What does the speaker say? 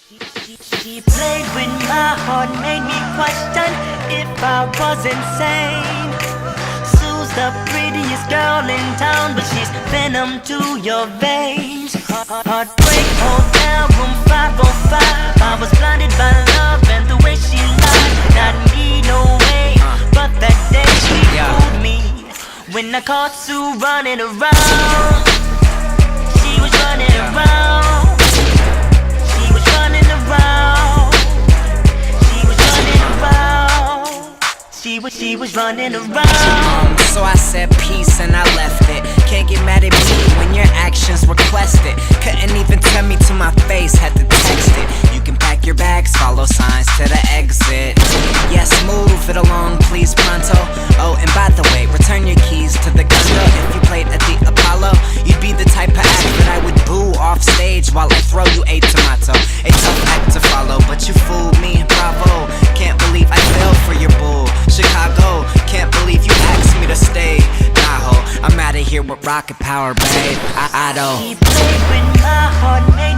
She played with my heart, made me question if I was insane. Sue's the prettiest girl in town, but she's venom to your veins. Heartbreak Hotel, room 505. I was blinded by love and the way she lied. Not me, no way, but that day she fooled me. When I caught Sue running around, she was running around. She was running around. She was running around. She was running around. So I said peace and I left it. Can't get mad at me when your actions request it. Couldn't even tell me to my face, had to text it. You can pack your bags, follow signs to the exit. Yes, move it along, please, pronto. Oh, and by the way, return your keys to the condo. If you played at the Apollo, you'd be the type of act that I would boo off stage while I throw you a tomato. A tough act to follow, but you fooled me, bravo. Can't believe I fell for your bull. Chicago, can't believe you asked me to stay. Nah ho, I'm outta here with rocket power, babe. I don't. She played with my heart, made